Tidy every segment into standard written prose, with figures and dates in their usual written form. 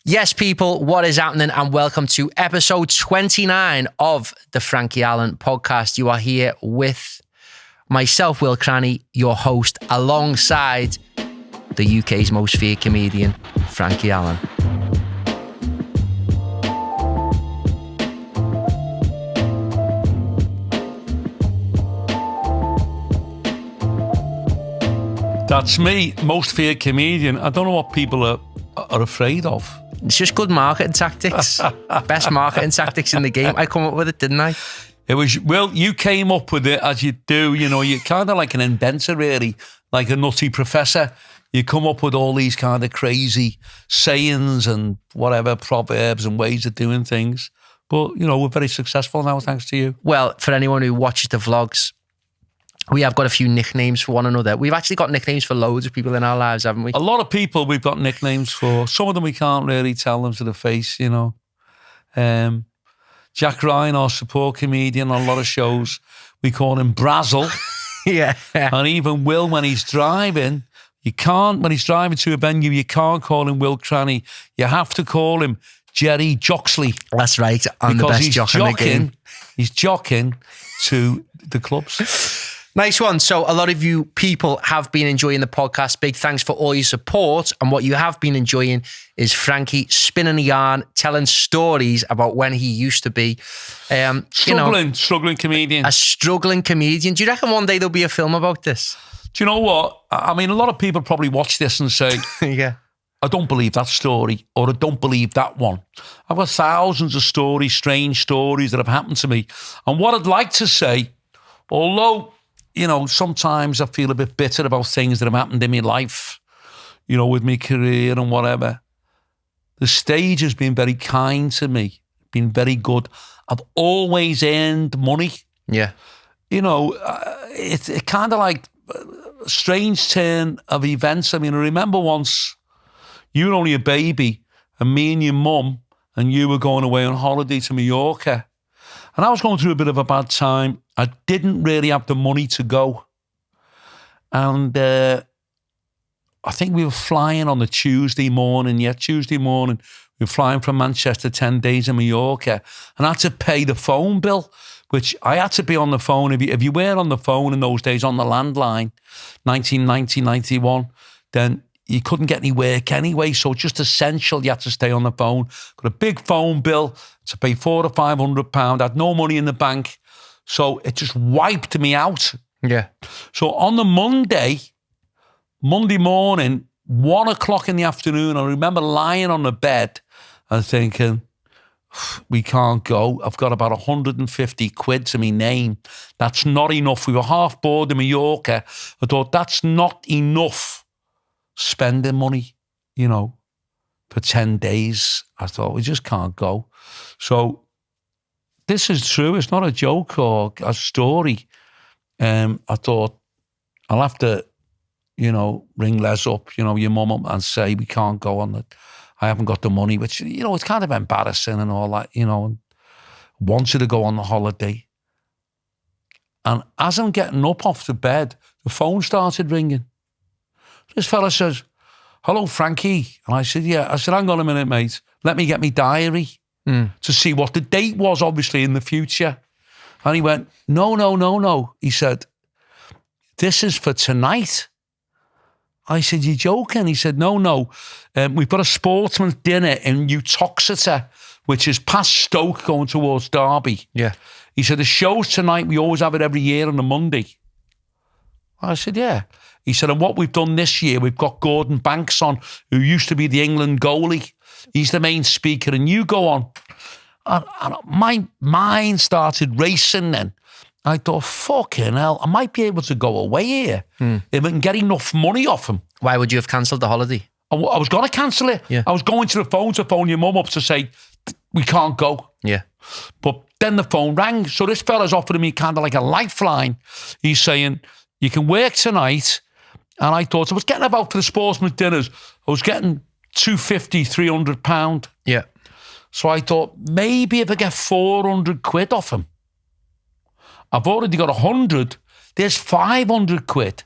Yes, people, what is happening? And welcome to episode 29 of the Frankie Allen Podcast. You are here with myself, Will Cranny, your host, alongside the UK's most feared comedian, Frankie Allen. That's me, most feared comedian. I don't know what people are afraid of. It's just good marketing tactics. Best marketing tactics in the game. I come up with it, didn't I? It was, well, you came up with it as you do, you know, you're kind of like an inventor really, like a nutty professor. You come up with all these kind of crazy sayings and whatever, proverbs and ways of doing things. But, you know, we're very successful now, thanks to you. Well, for anyone who watches the vlogs, we have got a few nicknames for one another. We've actually got nicknames for loads of people in our lives, haven't we? A lot of people we've got nicknames for. Some of them we can't really tell them to the face, you know. Jack Ryan, our support comedian on a lot of shows, we call him Brazzle. Yeah. And even Will, when he's driving, when he's driving to a venue, you can't call him Will Cranny. You have to call him Jerry Joxley. That's right. I'm the best jock in the game. He's jocking to the clubs. Nice one. So a lot of you people have been enjoying the podcast. Big thanks for all your support. And what you have been enjoying is Frankie spinning a yarn, telling stories about when he used to be struggling comedian. A struggling comedian. Do you reckon one day there'll be a film about this? Do you know what? I mean, a lot of people probably watch this and say, yeah, I don't believe that story, or I don't believe that one. I've got thousands of stories, strange stories that have happened to me. And what I'd like to say, although, you know, sometimes I feel a bit bitter about things that have happened in my life, you know, with my career and whatever. The stage has been very kind to me, been very good. I've always earned money. Yeah. You know, it's kind of like a strange turn of events. I mean, I remember once you were only a baby and me and your mum and you were going away on holiday to Mallorca. And I was going through a bit of a bad time. I didn't really have the money to go. And I think we were flying on the Tuesday morning. Yeah, Tuesday morning. We were flying from Manchester, 10 days in Mallorca. And I had to pay the phone bill, which I had to be on the phone. If you were on the phone in those days, on the landline, 1990, 91, then you couldn't get any work anyway. So just essential, you had to stay on the phone. Got a big phone bill to pay £400 or £500. I had no money in the bank. So it just wiped me out. Yeah. So on the Monday morning, 1 o'clock in the afternoon, I remember lying on the bed and thinking, we can't go. I've got about 150 quid to my name. That's not enough. We were half board in Mallorca. I thought, that's not enough spending money, you know, for 10 days. I thought, we just can't go. So this is true. It's not a joke or a story. I thought, I'll have to, you know, ring Les up, you know, your mum up and say, we can't go on it. I haven't got the money, which, you know, it's kind of embarrassing and all that, you know, and wanted to go on the holiday. And as I'm getting up off the bed, the phone started ringing. This fella says, hello, Frankie. And I said, yeah. I said, hang on a minute, mate. Let me get my diary to see what the date was, obviously, in the future. And he went, no. He said, this is for tonight. I said, you're joking? He said, no. We've got a sportsman's dinner in Uttoxeter, which is past Stoke going towards Derby. Yeah. He said, the show's tonight. We always have it every year on a Monday. I said, yeah. He said, and what we've done this year, we've got Gordon Banks on, who used to be the England goalie. He's the main speaker, and you go on. And my mind started racing then. I thought, fucking hell, I might be able to go away here if I can get enough money off him. Why would you have cancelled the holiday? I was going to cancel it. Yeah. I was going to the phone to phone your mum up to say, we can't go. Yeah. But then the phone rang. So this fella's offering me kind of like a lifeline. He's saying, you can work tonight. And I thought, I was getting about for the sportsman's dinners, I was getting £250, £300. Yeah. So I thought, maybe if I get 400 quid off him, I've already got 100, there's 500 quid,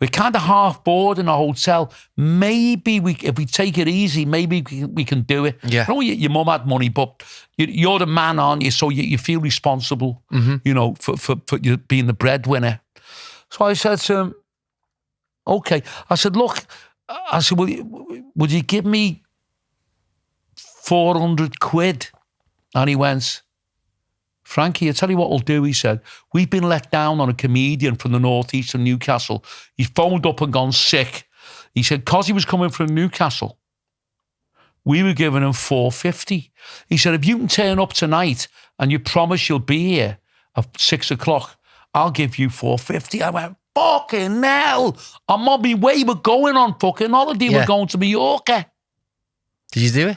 we're kind of half board in a hotel. Maybe if we take it easy, maybe we can do it. Yeah. I know your mum had money, but you're the man, aren't you? So you feel responsible, you know, for you being the breadwinner. So I said to him, okay. I said, look, would you give me 400 quid? And he went, Frankie, I tell you what we'll do, he said. We've been let down on a comedian from the northeast of Newcastle. He phoned up and gone sick. He said, because he was coming from Newcastle, we were giving him 450. He said, if you can turn up tonight and you promise you'll be here at 6 o'clock, I'll give you 450. I went, fucking hell. I'm on my way. We're going on fucking holiday. Yeah. We're going to Mallorca. Did you do it?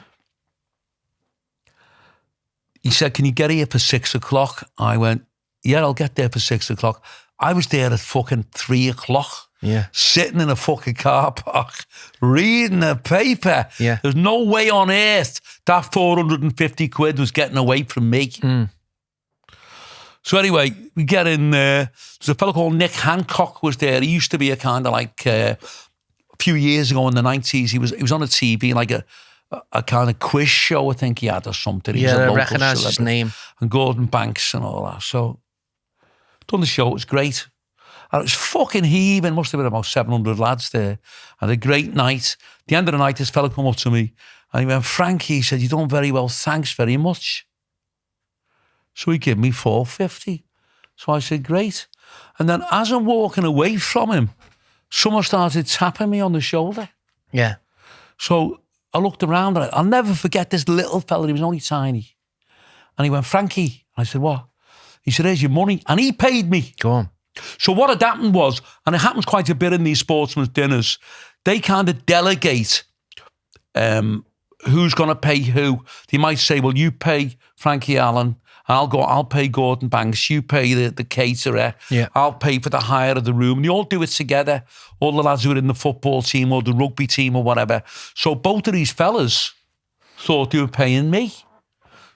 He said, can you get here for 6 o'clock? I went, yeah, I'll get there for 6 o'clock. I was there at fucking 3 o'clock. Yeah. Sitting in a fucking car park, reading the paper. Yeah. There's no way on earth that 450 quid was getting away from me. So anyway, we get in there. There's a fellow called Nick Hancock was there. He used to be a kind of like, a few years ago in the 90s, he was on a TV, like a kind of quiz show, I think he had or something. He was a I local recognise his celebrity. name. And Gordon Banks and all that. So, done the show, it was great. And it was fucking heaving, must have been about 700 lads there. And a great night. At the end of the night, this fella come up to me and he went, Frankie, he said, you're doing very well, thanks very much. So he gave me 450. So I said, great. And then as I'm walking away from him, someone started tapping me on the shoulder. Yeah. So I looked around and I'll never forget this little fella, he was only tiny. And he went, Frankie. I said, what? He said, here's your money. And he paid me. Go on. So what had happened was, and it happens quite a bit in these sportsmen's dinners, they kind of delegate who's going to pay who. They might say, well, you pay Frankie Allen, and I'll pay Gordon Banks, you pay the caterer, Yeah. I'll pay for the hire of the room. And you all do it together, all the lads who are in the football team or the rugby team or whatever. So both of these fellas thought they were paying me.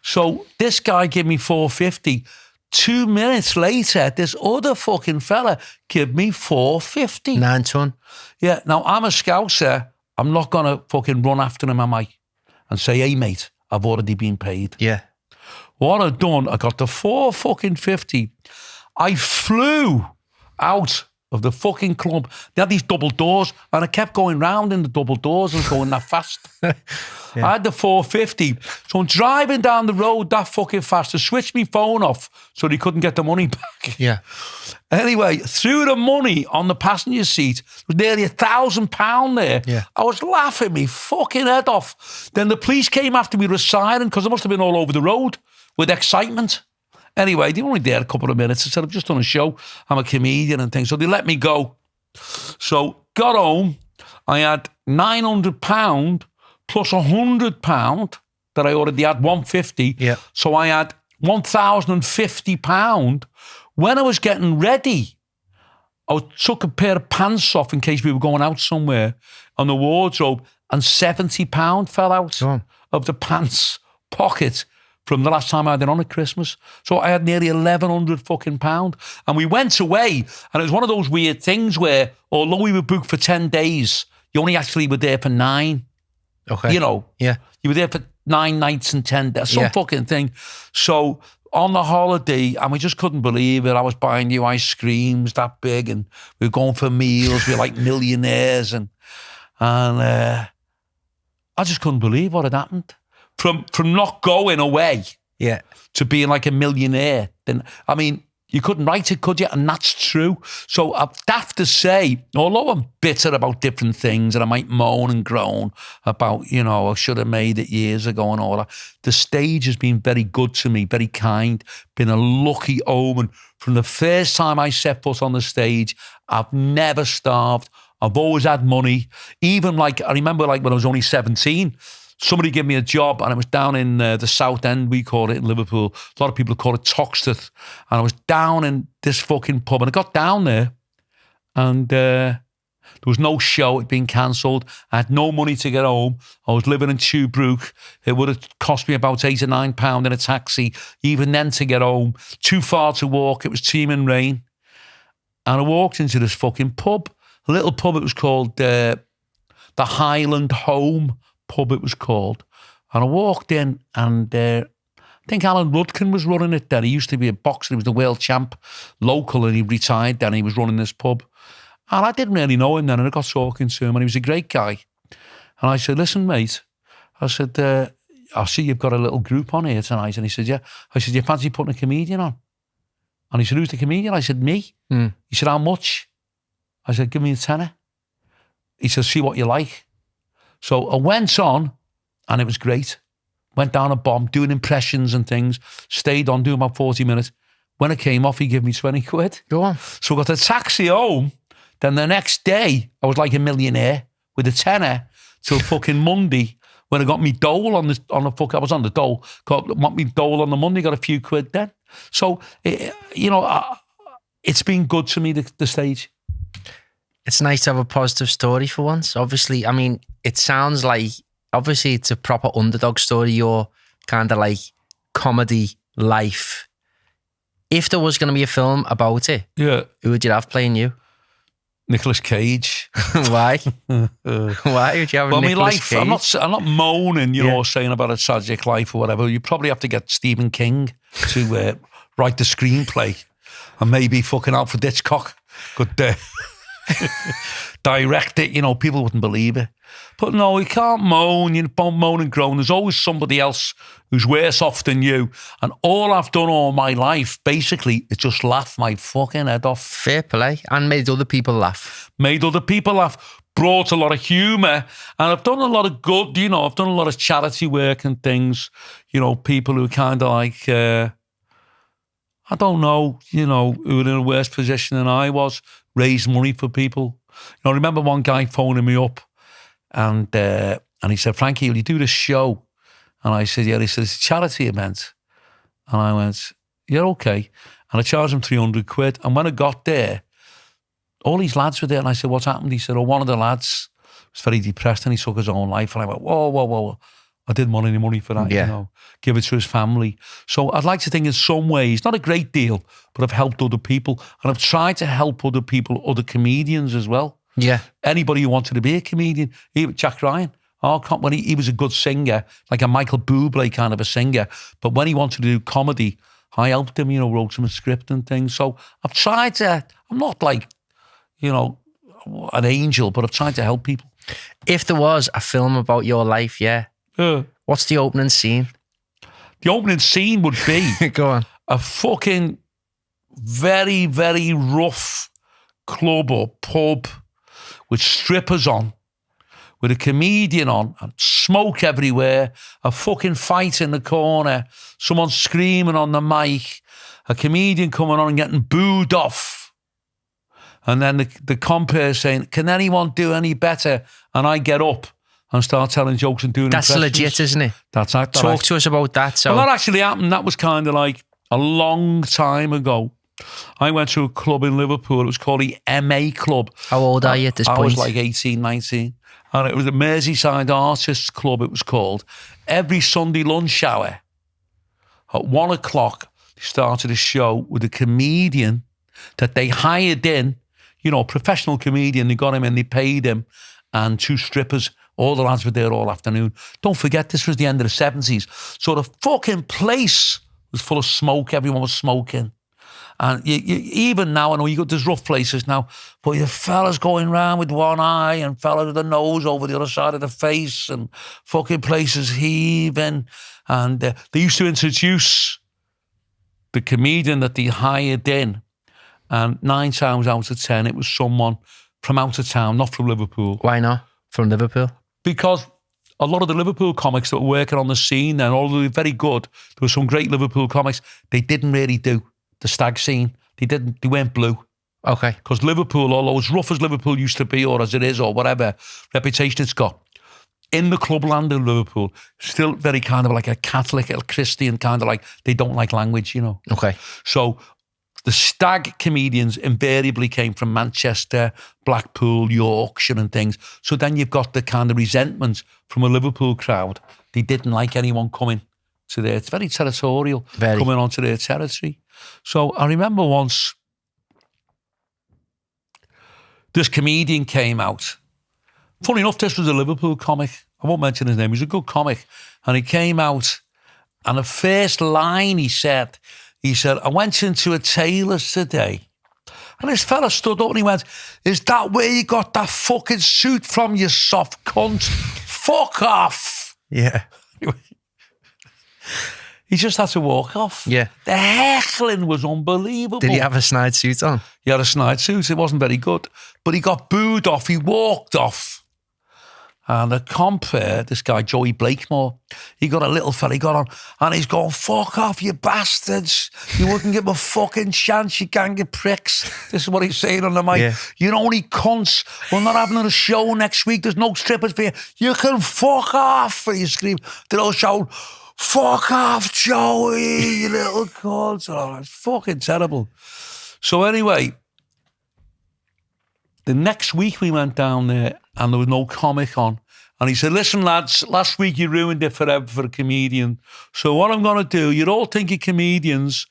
So this guy gave me 450. 2 minutes later, this other fucking fella gave me 450. 9 ton. Yeah, now I'm a Scouser. I'm not going to fucking run after him, am I? And say, hey, mate, I've already been paid. Yeah. What I've done, I got the 450. I flew out of the fucking club. They had these double doors, and I kept going round in the double doors and going that fast. I had the 450. So I'm driving down the road that fucking fast to switch my phone off so they couldn't get the money back. Yeah. Anyway, threw the money on the passenger seat. It was nearly £1,000 there. Yeah. I was laughing me fucking head off. Then the police came after me with a siren because I must have been all over the road with excitement. Anyway, they were only there a couple of minutes. I said, I've just done a show. I'm a comedian and things. So they let me go. So got home. I had £900 plus £100 that I already had, 150. Yeah. So I had £1,050. When I was getting ready, I took a pair of pants off in case we were going out somewhere on the wardrobe, and £70 fell out of the pants pocket from the last time I had it on at Christmas. So I had nearly 1,100 fucking pound. And we went away, and it was one of those weird things where, although we were booked for 10 days, you only actually were there for 9. Okay. You know? Yeah. You were there for 9 nights and 10 days, some fucking thing. So on the holiday, and we just couldn't believe it. I was buying new ice creams that big, and we were going for meals. We were like millionaires, and I just couldn't believe what had happened. From not going away to being like a millionaire. Then, I mean, you couldn't write it, could you? And that's true. So I have to say, although I'm bitter about different things and I might moan and groan about, you know, I should have made it years ago and all that, the stage has been very good to me, very kind, been a lucky omen. From the first time I set foot on the stage, I've never starved. I've always had money. Even like, I remember like when I was only 17, somebody gave me a job, and it was down in the South End, we call it in Liverpool. A lot of people call it Toxteth. And I was down in this fucking pub, and I got down there, and there was no show. It'd been cancelled. I had no money to get home. I was living in Tuebrook. It would have cost me about £8 or £9 in a taxi, even then to get home. Too far to walk. It was teeming rain. And I walked into this fucking pub, a little pub. It was called the Highland Home pub, it was called. And I walked in and I think Alan Rudkin was running it then. He used to be a boxer. He was the world champ local and he retired then. He was running this pub. And I didn't really know him then. And I got talking to him and he was a great guy. And I said, listen, mate. I said, I see you've got a little group on here tonight. And he said, yeah. I said, you fancy putting a comedian on? And he said, who's the comedian? I said, me. He said, how much? I said, give me a tenner. He said, see what you like. So I went on and it was great. Went down a bomb, doing impressions and things. Stayed on, doing about 40 minutes. When it came off, he gave me 20 quid. Go on. So I got a taxi home. Then the next day, I was like a millionaire with a tenner till fucking Monday. When I got me dole on the I was on the dole. Got me dole on the Monday, got a few quid then. So, it's been good to me, the stage. It's nice to have a positive story for once. Obviously, I mean, it sounds like, obviously it's a proper underdog story, your kind of like comedy life. If there was going to be a film about it, yeah, who would you have playing you? Nicolas Cage. Why? Why would you have Nicolas Cage? I'm not moaning, saying about a tragic life or whatever. You probably have to get Stephen King to write the screenplay, and maybe fucking Alfred Hitchcock could direct it. People wouldn't believe it. But no, you can't moan. You don't moan and groan. There's always somebody else who's worse off than you. And all I've done all my life, basically, is just laugh my fucking head off. Fair play. And made other people laugh. Brought a lot of humour. And I've done a lot of good, I've done a lot of charity work and things. People who kind of like, I don't know, who were in a worse position than I was, raise money for people. I remember one guy phoning me up and he said, Frankie, will you do this show? And I said, yeah. He said, it's a charity event. And I went, yeah, okay. And I charged him 300 quid. And when I got there, all these lads were there. And I said, what's happened? He said, one of the lads was very depressed and he took his own life. And I went, whoa. I didn't want any money for that, give it to his family. So I'd like to think in some ways, not a great deal, but I've helped other people. And I've tried to help other people, other comedians as well. Yeah. Anybody who wanted to be a comedian, Jack Ryan. When he was a good singer, like a Michael Bublé kind of a singer. But when he wanted to do comedy, I helped him, wrote him a script and things. So I've tried to, I'm not like, an angel, but I've tried to help people. If there was a film about your life, what's the opening scene? The opening scene would be Go on. A fucking very, very rough club or pub with strippers on, with a comedian on, and smoke everywhere, a fucking fight in the corner, someone screaming on the mic, a comedian coming on and getting booed off. And then the compere saying, can anyone do any better? And I get up and start telling jokes and doing That's impressions. legit, isn't it? That's that. Talk to us about that. So. Well, that actually happened. That was kind of like a long time ago. I went to a club in Liverpool. It was called the MA Club. How old are you at this point? I was like 18, 19. And it was a Merseyside Artists Club, it was called. Every Sunday lunch hour, at 1 o'clock, they started a show with a comedian that they hired in, professional comedian. They got him in, they paid him, and 2 strippers. All the lads were there all afternoon. Don't forget, this was the end of the 70s. So the fucking place was full of smoke. Everyone was smoking. And you even now, I know there's rough places now, but the fellas going around with one eye and fellas with a nose over the other side of the face and fucking places heaving. And they used to introduce the comedian that they hired in. And 9 times out of 10, it was someone from out of town, not from Liverpool. Why not? From Liverpool? Because a lot of the Liverpool comics that were working on the scene then, although they were very good, there were some great Liverpool comics, they didn't really do the stag scene. They weren't blue. Okay. Because Liverpool, although as rough as Liverpool used to be, or as it is, or whatever reputation it's got, in the clubland of Liverpool, still very kind of like a Catholic, a Christian kind of like, they don't like language, Okay. So the stag comedians invariably came from Manchester, Blackpool, Yorkshire and things. So then you've got the kind of resentment from a Liverpool crowd. They didn't like anyone coming to their, it's very territorial, coming onto their territory. So I remember once this comedian came out. Funny enough, this was a Liverpool comic. I won't mention his name. He was a good comic. And he came out, and the first line he said, I went into a tailor's today. And this fella stood up and he went, is that where you got that fucking suit from, you soft cunt? Fuck off. Yeah. He just had to walk off. Yeah. The heckling was unbelievable. Did he have a snide suit on? He had a snide suit. It wasn't very good. But he got booed off. He walked off. And the compere, this guy, Joey Blakemore, he got a little fella, he got on, and he's going, fuck off, you bastards. You wouldn't give him a fucking chance, you gang of pricks. This is what he's saying on the mic. Yeah. You only cunts. We're not having a show next week. There's no strippers for you. You can fuck off. And you scream. They're all shouting, fuck off, Joey, you little cunt. Oh, it's fucking terrible. So anyway, the next week we went down there and there was no comic on. And he said, listen, lads, last week you ruined it forever for a comedian. So what I'm going to do, you all think you're comedians.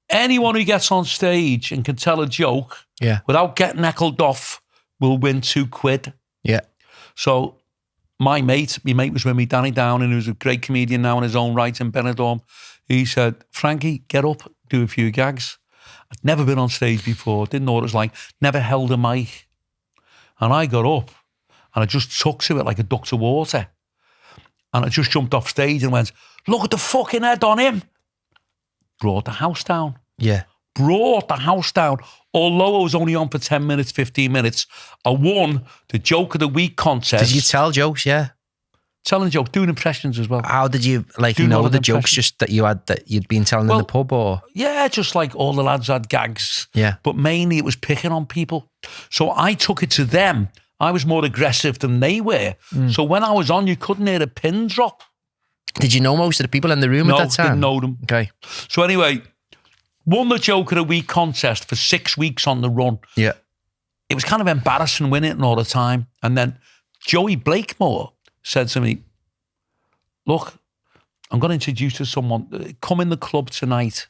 Anyone who gets on stage and can tell a joke without getting heckled off will win £2. Yeah. So my mate was with me, Danny Downing, who's a great comedian now in his own right in Benidorm. He said, Frankie, get up, do a few gags. I'd never been on stage before, didn't know what it was like, never held a mic. And I got up and I just took to it like a duck to water. And I just jumped off stage and went, look at the fucking head on him. Brought the house down. Yeah. Brought the house down. Although I was only on for 10 minutes, 15 minutes, I won the Joke of the Week contest. Did you tell jokes? Yeah. Telling jokes, doing impressions as well. How did you know the jokes just that you'd been telling in the pub or? Yeah, just like all the lads had gags. Yeah. But mainly it was picking on people. So I took it to them. I was more aggressive than they were. So when I was on, you couldn't hear a pin drop. Did you know most of the people in the room at that time? No, didn't know them. Okay. So anyway, won the Joke of the Week contest for 6 weeks on the run. Yeah. It was kind of embarrassing winning all the time. And then Joey Blakemore said to me, look, I'm going to introduce you to someone. Come in the club tonight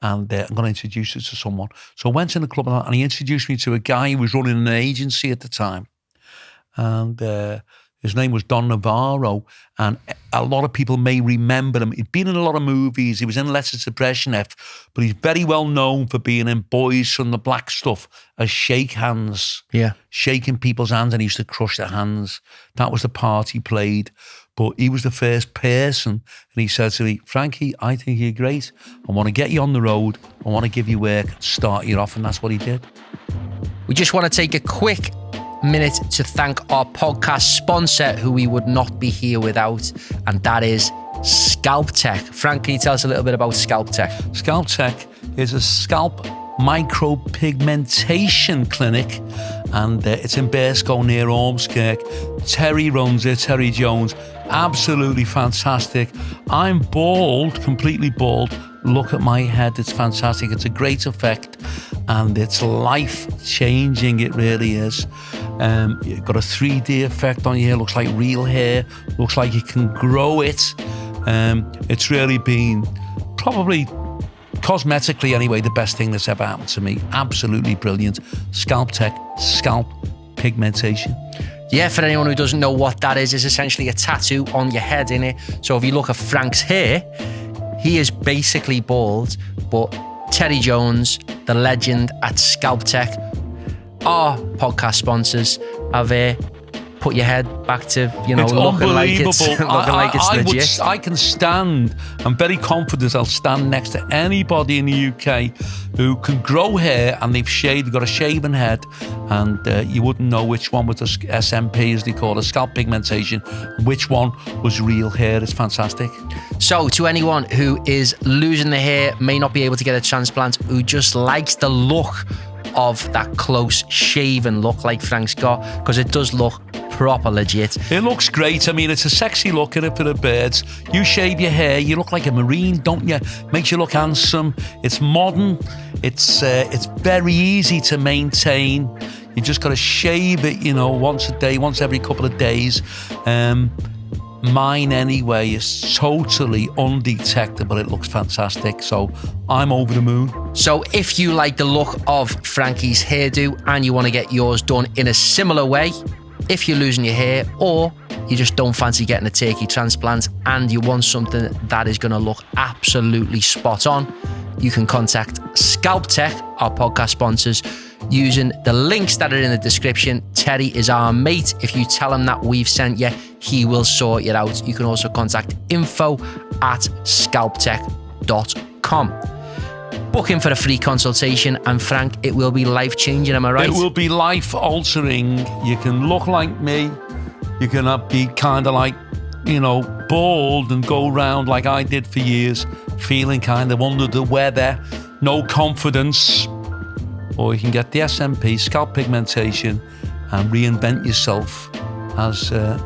and I'm going to introduce you to someone. So I went in the club and he introduced me to a guy who was running an agency at the time. And his name was Don Navarro. And a lot of people may remember him. He'd been in a lot of movies. He was in Letters to Brezhnev, but he's very well known for being in Boys from the Black Stuff as Shake Hands. Yeah. Shaking people's hands, and he used to crush their hands. That was the part he played. But he was the first person, and he said to me, Frankie, I think you're great. I want to get you on the road. I want to give you work, start you off, and that's what he did. We just want to take a quick minute to thank our podcast sponsor, who we would not be here without, and that is Scalptec. Frank, can you tell us a little bit about Scalptec? Scalptec is a scalp micropigmentation clinic, and it's in Bearscough near Ormskirk. Terry runs it, Terry Jones. Absolutely fantastic. I'm bald, completely bald. Look at my head, it's fantastic. It's a great effect and it's life-changing, it really is. You've got a 3D effect on your hair, looks like real hair, looks like you can grow it. It's really been probably, cosmetically anyway, the best thing that's ever happened to me. Absolutely brilliant. Scalptec, scalp pigmentation. Yeah, for anyone who doesn't know what that is, it's essentially a tattoo on your head, innit? So if you look at Frank's hair, he is basically bald, but Terry Jones, the legend at Scalptec, our podcast sponsors, have put your head back to, it's looking like it's legit. I can stand, I'm very confident I'll stand next to anybody in the UK who can grow hair and they've got a shaven head, and you wouldn't know which one was the SMP, as they call it, scalp pigmentation, which one was real hair. It's fantastic. So to anyone who is losing the hair, may not be able to get a transplant, who just likes the look of that close shaven look like Frank's got, because it does look proper legit. It looks great. I mean, it's a sexy look in it for the birds. You shave your hair, you look like a Marine, don't you? Makes you look handsome. It's modern. It's very easy to maintain. You just got to shave it, once a day, once every couple of days. mine anyway is totally undetectable. It looks fantastic. So I'm over the moon. So if you like the look of Frankie's hairdo and you want to get yours done in a similar way, if you're losing your hair or you just don't fancy getting a turkey transplant and you want something that is going to look absolutely spot on, you can contact Scalptec, our podcast sponsors, using the links that are in the description. Terry is our mate. If you tell him that we've sent you, he will sort it out. You can also contact info@skalptec.com. Book in for a free consultation, and Frank, it will be life-changing, am I right? It will be life-altering. You can look like me. You can be kind of like, bald and go around like I did for years, feeling kind of under the weather, no confidence. Or you can get the SMP, scalp pigmentation, and reinvent yourself as a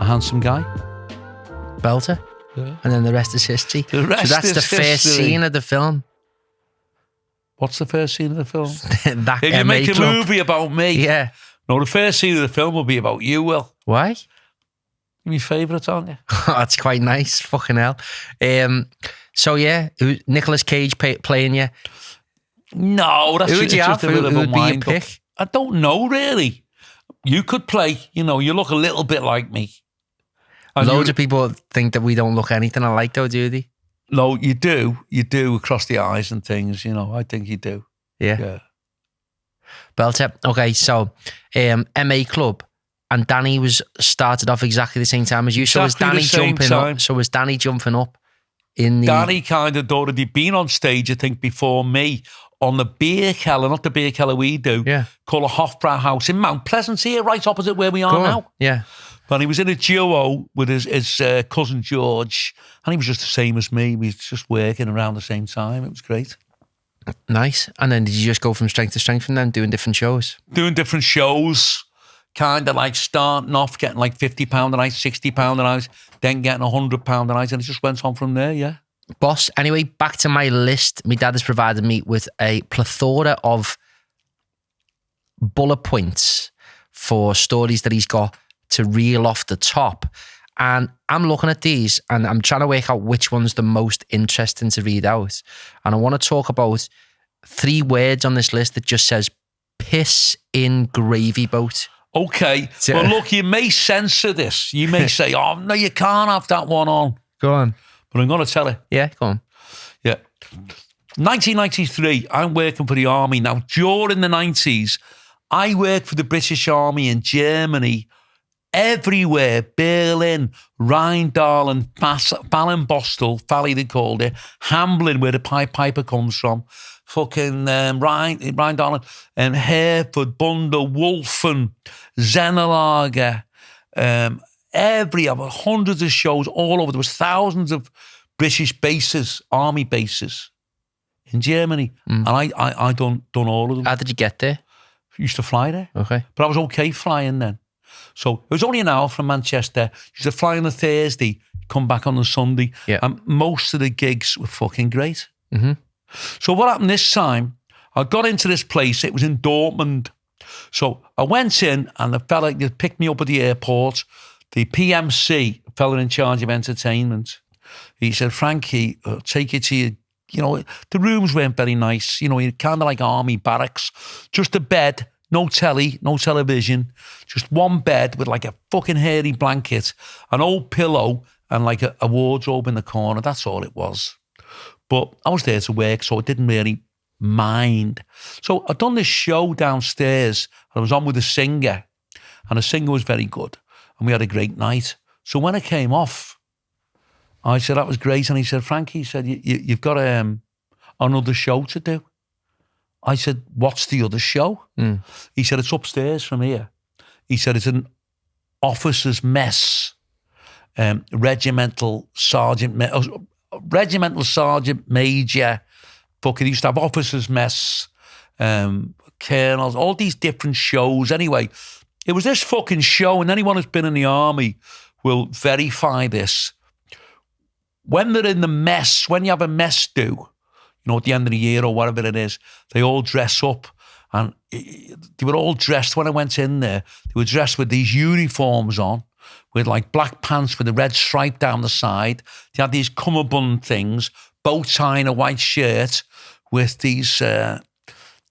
handsome guy. Belter. Yeah. And then the rest is history. The rest so that's is the first history. scene of the film. What's the first scene of the film? That If you make a movie about me. Yeah. No, the first scene of the film will be about you, Will. Why? You're my favourite, aren't you? That's quite nice. Fucking hell. So yeah, Nicolas Cage playing you. No, that's Who would you just have? a bit Who of a would be your wind-up. pick? I don't know, really. You could play, you look a little bit like me. And Loads of people think that we don't look anything alike, though, do they? No, you do. You do across the eyes and things, I think you do. Yeah. Belter. Okay, so MA Club, and Danny was started off exactly the same time as you. So was Exactly Danny the same jumping time. up? So was Danny jumping up in the? Danny kind of already been on stage, I think, before me on the beer cellar, not the beer cellar we do, called a Hofbrau House in Mount Pleasant here, right opposite where we are now. Yeah. But he was in a duo with his cousin George, and he was just the same as me. We was just working around the same time. It was great. Nice. And then did you just go from strength to strength from them, doing different shows? Doing different shows, kind of like starting off, getting like £50 a night, £60 a night, then getting £100 a night, and it just went on from there, yeah. Boss, anyway, back to my list. My dad has provided me with a plethora of bullet points for stories that he's got to reel off the top. And I'm looking at these and I'm trying to work out which one's the most interesting to read out. And I want to talk about 3 words on this list that just says piss in gravy boat. Okay. Well, look, you may censor this. You may say, oh, no, you can't have that one on. Go on. But I'm going to tell you. Yeah, go on. Yeah. 1993, I'm working for the army. Now, during the 90s, I worked for the British Army in Germany, everywhere, Berlin, Rheindahlen, Fallenbostel, Valley they called it, Hamblin, where the Pied Piper comes from, fucking Rheindahlen, Hereford, Bunda, Wolfen, Zenelager, hundreds of shows all over. There was thousands of British bases, army bases in Germany. And I done all of them. How did you get there? Used to fly there. Okay. But I was okay flying then. So it was only an hour from Manchester. Used to fly on a Thursday, come back on a Sunday. Yeah. And most of the gigs were fucking great. Mm-hmm. So what happened this time, I got into this place. It was in Dortmund. So I went in and the fella that picked me up at the airport, the PMC, fella in charge of entertainment, he said, Frankie, I'll take you to your, the rooms weren't very nice. You're kind of like army barracks. Just a bed, no telly, no television, just one bed with like a fucking hairy blanket, an old pillow and like a wardrobe in the corner. That's all it was. But I was there to work, so I didn't really mind. So I'd done this show downstairs. I was on with a singer, and the singer was very good. And we had a great night. So when it came off, I said, that was great. And he said, Frankie, he said, you've got another show to do. I said, what's the other show? He said, it's upstairs from here. He said, it's an officer's mess, regimental sergeant major. Fucking used to have officer's mess, colonels, all these different shows. Anyway, it was this fucking show, and anyone who's been in the army will verify this. When they're in the mess, when you have a mess do, at the end of the year or whatever it is, they all dress up. And they were all dressed, when I went in there, they were dressed with these uniforms on, with like black pants with a red stripe down the side. They had these cummerbund things, bow tie and a white shirt with these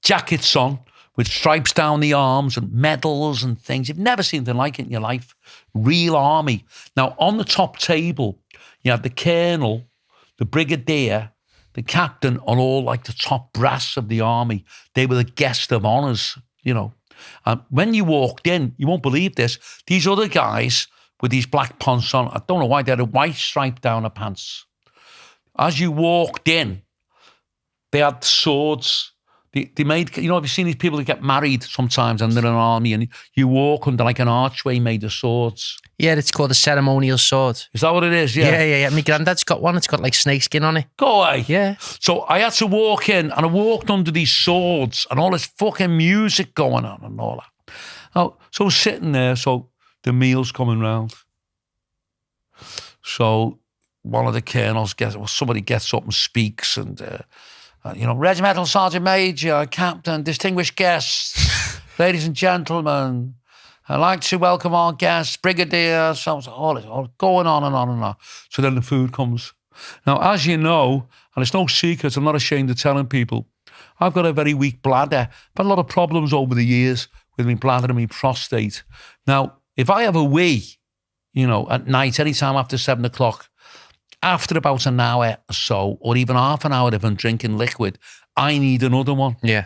jackets on with stripes down the arms and medals and things. You've never seen anything like it in your life. Real army. Now, on the top table, you had the colonel, the brigadier, the captain, and all like the top brass of the army. They were the guest of honours, you know. And when you walked in, you won't believe this, these other guys with these black pants on, I don't know why, they had a white stripe down their pants. As you walked in, they had swords. They made, you know, have you seen these people that get married sometimes and they're in an army and you walk under like an archway made of swords? Yeah, it's called a ceremonial sword. Is that what it is? Yeah. Yeah. My granddad's got one. It's got like snakeskin on it. Go away. Yeah. So I had to walk in and I walked under these swords and all this fucking music going on and all that. Oh, so sitting there, so the meal's coming round. So one of the colonels somebody gets up and speaks and, you know, Regimental Sergeant Major, Captain, distinguished guests, ladies and gentlemen, I'd like to welcome our guests, Brigadier, all going on and on and on. So then the food comes. Now, as you know, and it's no secret, I'm not ashamed of telling people, I've got a very weak bladder. I've had a lot of problems over the years with my bladder and my prostate. Now, if I have a wee, you know, at night, anytime after 7 o'clock, after about an hour or so, or even half an hour if I'm drinking liquid, I need another one. Yeah.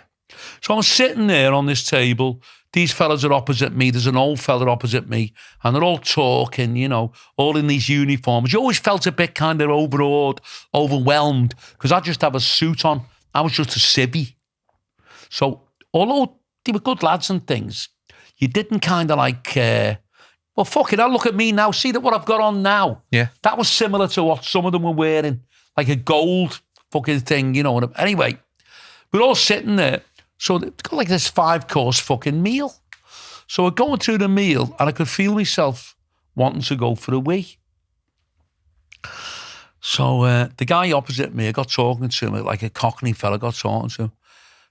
So I'm sitting there on this table. These fellas are opposite me. There's an old fella opposite me. And they're all talking, you know, all in these uniforms. You always felt a bit kind of overawed, overwhelmed, because I just have a suit on. I was just a civvy. So although they were good lads and things, you didn't kind of like... well, fuck it, I'll look at me now. See that what I've got on now? Yeah. That was similar to what some of them were wearing, like a gold fucking thing, you know. Anyway, we're all sitting there. So they've got like this 5-course fucking meal. So we're going through the meal and I could feel myself wanting to go for a wee. So the guy opposite me, I got talking to him, like a Cockney fella, got talking to him.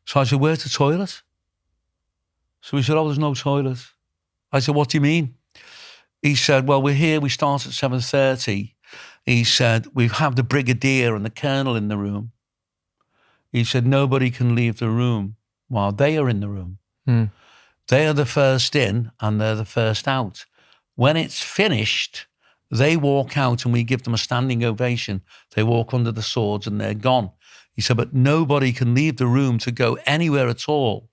So I said, where's the toilet? So he said, oh, there's no toilet. I said, what do you mean? He said, well, we're here, we start at 7:30. He said, we have the brigadier and the colonel in the room. He said, nobody can leave the room while they are in the room. Mm. They are the first in and they're the first out. When it's finished, they walk out and we give them a standing ovation. They walk under the swords and they're gone. He said, but nobody can leave the room to go anywhere at all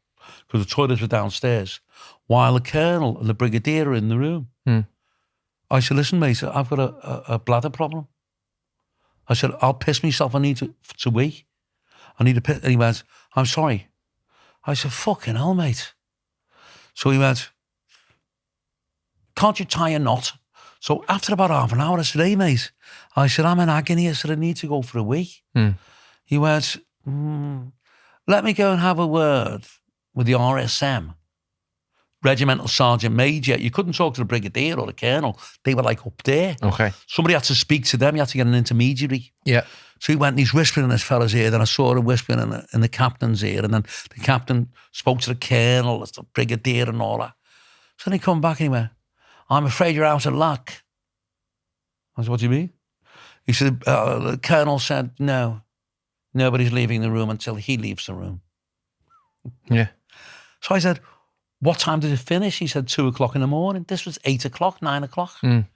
because the toilets are downstairs while the colonel and the brigadier are in the room. Mm. I said, listen, mate, I've got a bladder problem. I said, I'll piss myself. I need to wee. I need to piss. And he went, I'm sorry. I said, fucking hell, mate. So he went, can't you tie a knot? So after about half an hour, I said, hey, mate. I said, I'm in agony. I said, I need to go for a wee. Mm. He went, let me go and have a word with the RSM. Regimental Sergeant Major. You couldn't talk to the brigadier or the colonel. They were like up there. Okay. Somebody had to speak to them. You had to get an intermediary. Yeah. So he went and he's whispering in this fella's ear. Then I saw him whispering in the captain's ear. And then the captain spoke to the colonel, the brigadier and all that. So then he come back and he went, I'm afraid you're out of luck. I said, what do you mean? He said, the colonel said, no, nobody's leaving the room until he leaves the room. Yeah. So I said, what time did it finish? He said 2 o'clock in the morning. This was 8 o'clock, 9 o'clock. Mm.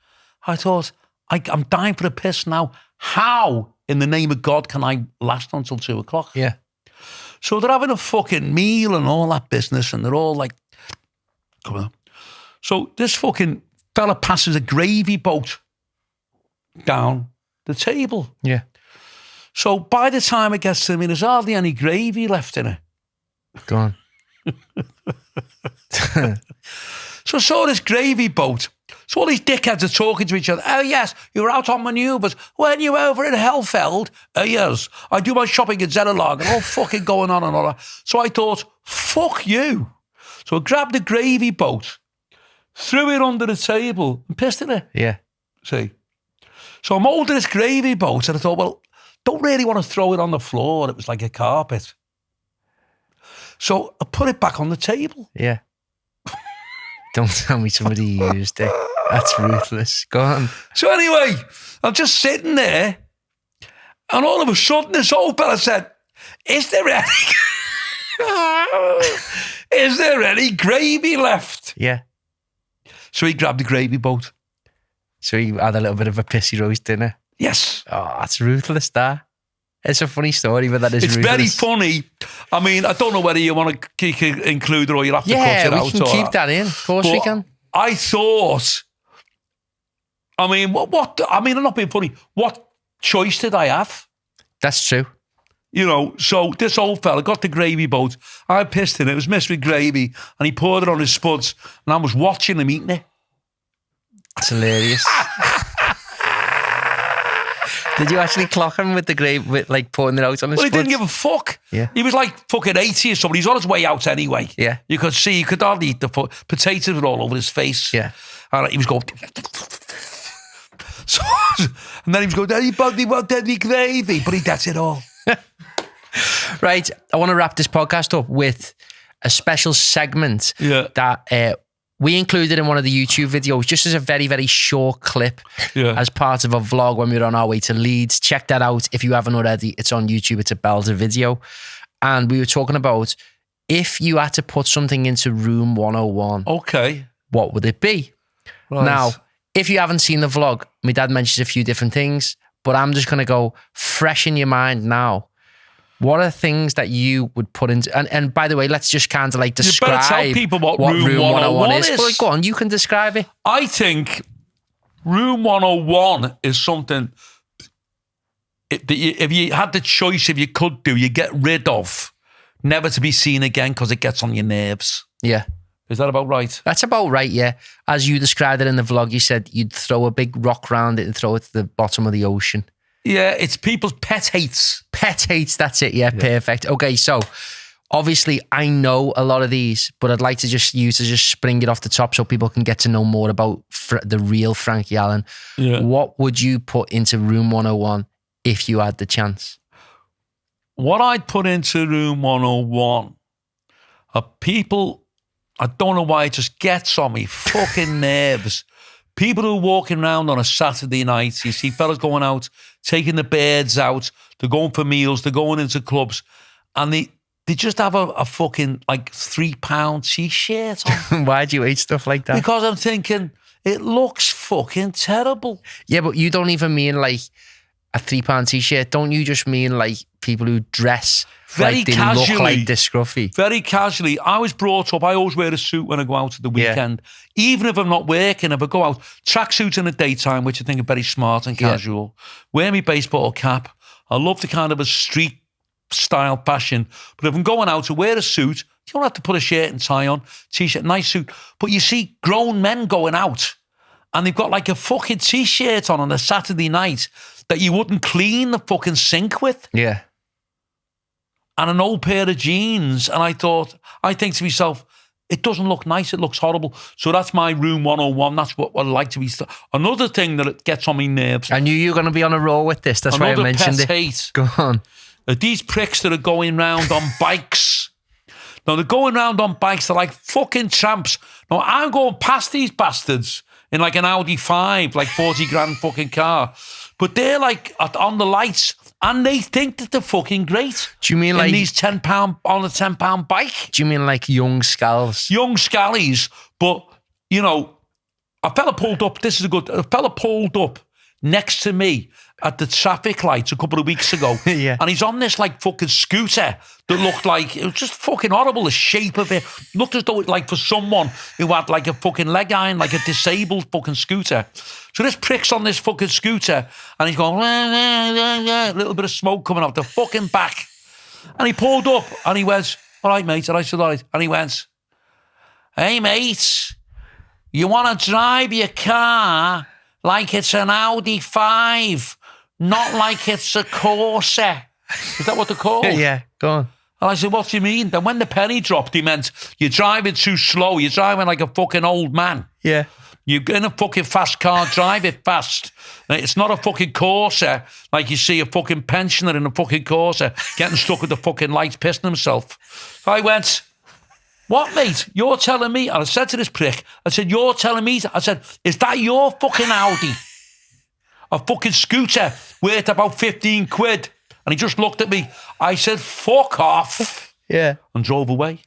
I thought, I'm dying for a piss now. How, in the name of God, can I last until 2 o'clock? Yeah. So they're having a fucking meal and all that business, and they're all like, come on. So this fucking fella passes a gravy boat down the table. Yeah. So by the time it gets to me, there's hardly any gravy left in it. Go on. So I saw this gravy boat. So all these dickheads are talking to each other. Oh, yes, you were out on manoeuvres. Weren't you over in Hellfeld? Oh, yes. I do my shopping in Zennelag and all fucking going on and all that. So I thought, fuck you. So I grabbed the gravy boat, threw it under the table and pissed in it. Yeah. See? So I'm holding this gravy boat and I thought, well, don't really want to throw it on the floor. It was like a carpet. So I put it back on the table. Yeah. Don't tell me somebody used it. That's ruthless. Go on. So anyway, I'm just sitting there, and all of a sudden, this old fella said, "Is there any gravy left?" Yeah. So he grabbed the gravy boat. So he had a little bit of a pissy roast dinner. Yes. Oh, that's ruthless, that. It's a funny story, but that is It's ruthless. very funny. I mean, I don't know whether you want to include it or you'll have to cut it out. Yeah, we can keep that in. Of course we can. I thought, I mean, what? I mean, I'm not being funny. What choice did I have? That's true. You know, so this old fella got the gravy boat. I pissed in it. It was mixed with gravy, and he poured it on his spuds, and I was watching him eating it. It's hilarious. Did you actually clock him with the gravy, with like pouring it out on his Well, he didn't spuds? give a fuck. Yeah. He was like fucking 80 or something. He's on his way out anyway. Yeah. You could see, he could hardly eat the potatoes were all over his face. Yeah. And he was going... So, and then he was going, "Anybody want any gravy?" But that's it all. Right. I want to wrap this podcast up with a special segment that we included in one of the YouTube videos, just as a very, very short clip as part of a vlog when we were on our way to Leeds. Check that out if you haven't already. It's on YouTube. It's a belter video. And we were talking about if you had to put something into room 101, okay, what would it be? Right. Now, if you haven't seen the vlog, my dad mentions a few different things, but I'm just going to go fresh in your mind now. What are things that you would put into... And by the way, let's just kind of like describe... You better tell people what room 101 is. But go on, you can describe it. I think room 101 is something... If you had the choice, if you could do, you get rid of, never to be seen again because it gets on your nerves. Yeah. Is that about right? That's about right, yeah. As you described it in the vlog, you said you'd throw a big rock round it and throw it to the bottom of the ocean. Yeah, it's people's pet hates. Pet hates, that's it, yeah, perfect. Okay, so obviously I know a lot of these, but I'd like to just spring it off the top so people can get to know more about the real Frankie Allen. Yeah. What would you put into room 101 if you had the chance? What I'd put into room 101 are people... I don't know why it just gets on me fucking nerves. People who are walking around on a Saturday night, you see fellas going out, taking the birds out, they're going for meals, they're going into clubs, and they just have a fucking like £3 t-shirt on. Why do you hate stuff like that? Because I'm thinking, it looks fucking terrible. Yeah, but you don't even mean like a £3 t-shirt. Don't you just mean like people who dress very like they casually, look like this scruffy? Very casually. I was brought up, I always wear a suit when I go out at the weekend. Yeah. Even if I'm not working, if I go out, tracksuit in the daytime, which I think are very smart and casual. Wear my baseball cap. I love the kind of a street style fashion. But if I'm going out to wear a suit, you don't have to put a shirt and tie on, t-shirt, nice suit. But you see grown men going out and they've got like a fucking t-shirt on a Saturday night that you wouldn't clean the fucking sink with. Yeah. And an old pair of jeans. And I think to myself, it doesn't look nice. It looks horrible. So that's my room 101. That's what I'd like to be. Another thing that gets on my nerves. I knew you were going to be on a roll with this. That's why I mentioned it. Hate. Go on. These pricks that are going round on bikes. Now, they're going round on bikes. They're like fucking tramps. Now, I'm going past these bastards in like an Audi 5, like 40 grand fucking car. But they're like on the lights and they think that they're fucking great. Do you mean like these £10 on a £10 bike? Do you mean like young scals? Young scallies. But, you know, a fella pulled up next to me at the traffic lights a couple of weeks ago. Yeah. And he's on this like fucking scooter that looked like, it was just fucking horrible, the shape of it. Looked as though it like for someone who had like a fucking leg iron, like a disabled fucking scooter. So this prick's on this fucking scooter and he's going, a little bit of smoke coming out the fucking back. And he pulled up and he went, "All right, mate." And I said, "All right." And he went, "Hey, mate, you want to drive your car like it's an Audi 5, not like it's a Corsa." Is that what they're called? Yeah, go on. And I said, "What do you mean?" Then when the penny dropped, he meant, "You're driving too slow. You're driving like a fucking old man. Yeah. You're in a fucking fast car, drive it fast. It's not a fucking Corsa like you see a fucking pensioner in a fucking Corsa getting stuck with the fucking lights, pissing himself." So I went, What, mate? You're telling me? And I said to this prick, I said, you're telling me? I said, is that your fucking Audi? A fucking scooter worth about 15 quid. And he just looked at me. I said, fuck off. Yeah. And drove away.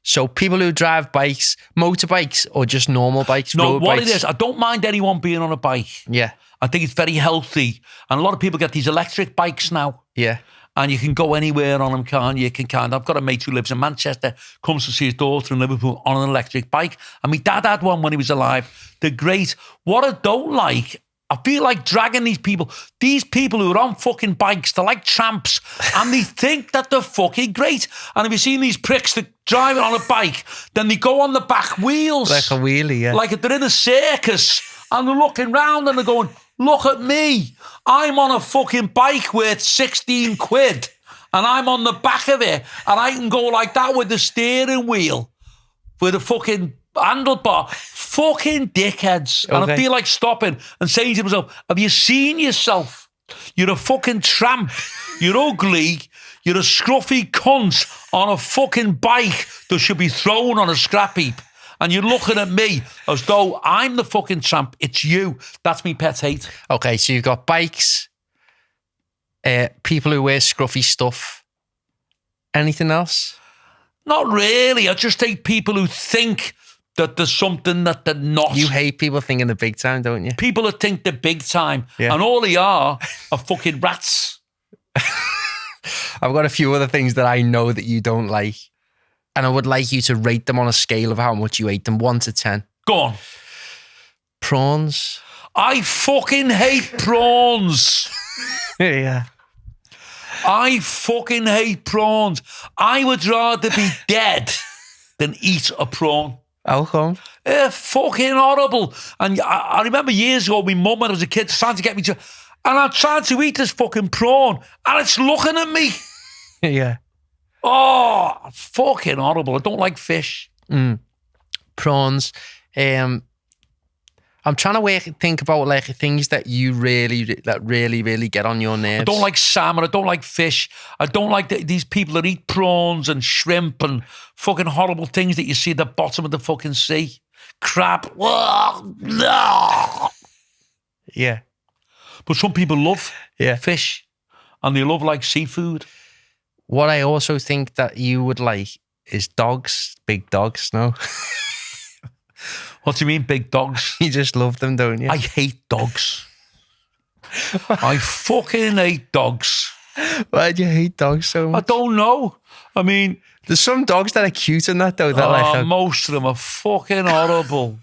So people who drive bikes, motorbikes or just normal bikes? No, road what bikes? it is, I don't mind anyone being on a bike. Yeah. I think it's very healthy. And a lot of people get these electric bikes now. Yeah. And you can go anywhere on them, can't you? I've got a mate who lives in Manchester, comes to see his daughter in Liverpool on an electric bike. And my dad had one when he was alive. They're great. What I don't like, I feel like dragging these people who are on fucking bikes, they're like tramps, and they think that they're fucking great. And have you seen these pricks that drive on a bike, then they go on the back wheels. Like a wheelie, yeah. Like if they're in a circus, and they're looking round and they're going, look at me. I'm on a fucking bike worth 16 quid and I'm on the back of it and I can go like that with the steering wheel, with a fucking handlebar. Fucking dickheads. Okay. And I feel like stopping and saying to myself, have you seen yourself? You're a fucking tramp. You're ugly. You're a scruffy cunt on a fucking bike that should be thrown on a scrap heap. And you're looking at me as though I'm the fucking tramp. It's you. That's me pet hate. Okay, so you've got bikes, people who wear scruffy stuff. Anything else? Not really. I just hate people who think that there's something that they're not. You hate people thinking they're big time, don't you? People that think they're big time. Yeah. And all they are fucking rats. I've got a few other things that I know that you don't like. And I would like you to rate them on a scale of how much you hate them, 1 to 10. Go on. Prawns. I fucking hate prawns. Yeah. I fucking hate prawns. I would rather be dead than eat a prawn. How come? They're fucking horrible. And I remember years ago, my mum, when I was a kid, trying to get me to... And I tried to eat this fucking prawn, and it's looking at me. Yeah. Oh, fucking horrible. I don't like fish. Prawns. I'm trying to think about like things that you really get on your nerves. I don't like salmon. I don't like fish. I don't like these people that eat prawns and shrimp and fucking horrible things that you see at the bottom of the fucking sea. Crab. Yeah. But some people love fish and they love like seafood. What I also think that you would like is dogs, big dogs, no? What do you mean, big dogs? You just love them, don't you? I hate dogs. I fucking hate dogs. Why do you hate dogs so much? I don't know. I mean... There's some dogs that are cute in that, though. That most of them are fucking horrible.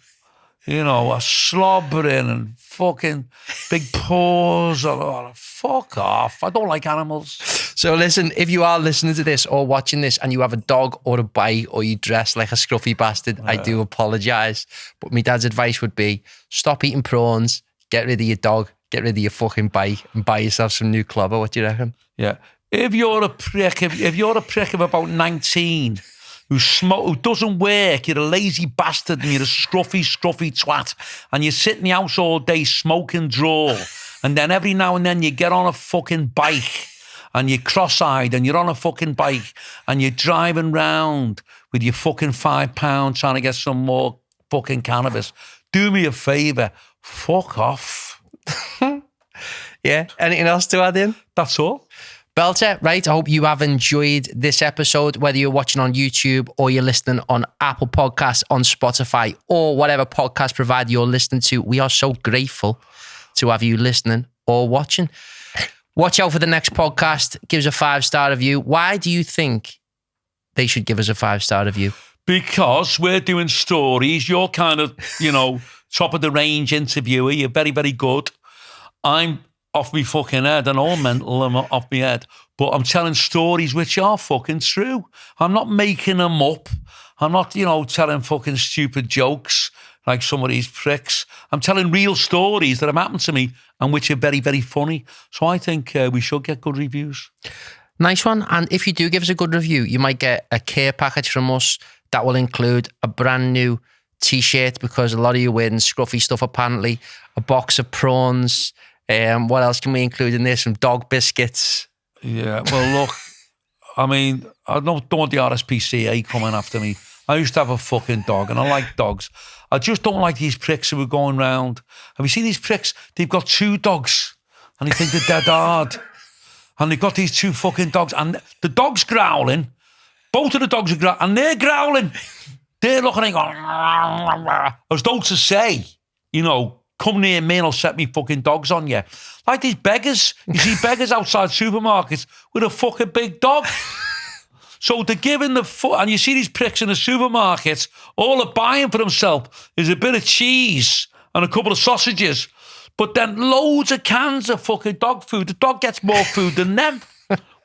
You know, are slobbering and fucking big paws. Fuck off. I don't like animals. So listen, if you are listening to this or watching this and you have a dog or a bike or you dress like a scruffy bastard, I do apologise. But my dad's advice would be stop eating prawns, get rid of your dog, get rid of your fucking bike and buy yourself some new clobber. What do you reckon? Yeah. If you're a prick, if you're a prick of about 19... who doesn't work, you're a lazy bastard and you're a scruffy twat and you sit in the house all day smoking draw and then every now and then you get on a fucking bike and you're cross-eyed and you're on a fucking bike and you're driving round with your fucking £5 trying to get some more fucking cannabis. Do me a favour, fuck off. Yeah, anything else to add in? That's all. Belter, right? I hope you have enjoyed this episode, whether you're watching on YouTube or you're listening on Apple Podcasts, on Spotify, or whatever podcast provider you're listening to. We are so grateful to have you listening or watching. Watch out for the next podcast. Give us a 5-star review. Why do you think they should give us a 5-star review? Because we're doing stories. You're kind of, top of the range interviewer. You're very, very good. I'm off me fucking head and all mental, I'm off me head. But I'm telling stories which are fucking true. I'm not making them up. I'm not, telling fucking stupid jokes like some of these pricks. I'm telling real stories that have happened to me and which are very, very funny. So I think we should get good reviews. Nice one. And if you do give us a good review, you might get a care package from us that will include a brand new t-shirt because a lot of you are wearing scruffy stuff apparently, a box of prawns. What else can we include in there? Some dog biscuits. Yeah, well, look, I mean, I don't want the RSPCA coming after me. I used to have a fucking dog, and I like dogs. I just don't like these pricks who are going round. Have you seen these pricks? They've got 2 dogs, and they think they're dead hard. And they've got these 2 fucking dogs, and the dog's growling. Both of the dogs are growling, and they're growling. They're looking and going, as though to say, you know, come near me and I'll set me fucking dogs on you. Like these beggars. You see beggars outside supermarkets with a fucking big dog. So they're giving and you see these pricks in the supermarkets, all they're buying for themselves is a bit of cheese and a couple of sausages, but then loads of cans of fucking dog food. The dog gets more food than them.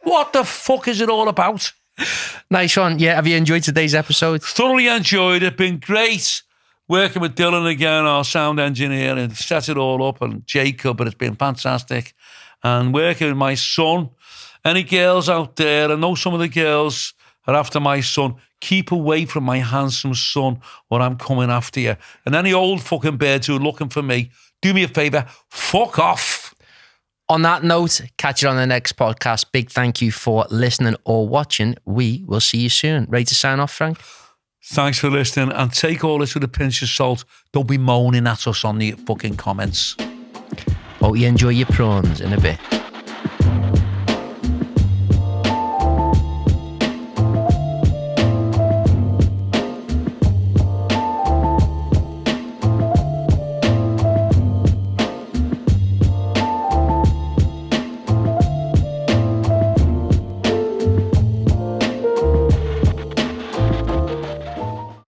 What the fuck is it all about? Nice one. Yeah, have you enjoyed today's episode? Thoroughly enjoyed it. Been great working with Dylan again, our sound engineer, and set it all up, and Jacob, but it's been fantastic. And working with my son. Any girls out there, I know some of the girls are after my son. Keep away from my handsome son, or I'm coming after you. And any old fucking birds who are looking for me, do me a favour, fuck off. On that note, catch you on the next podcast. Big thank you for listening or watching. We will see you soon. Ready to sign off, Frank? Thanks for listening, and take all this with a pinch of salt. Don't be moaning at us on the fucking comments. Hope you enjoy your prawns in a bit.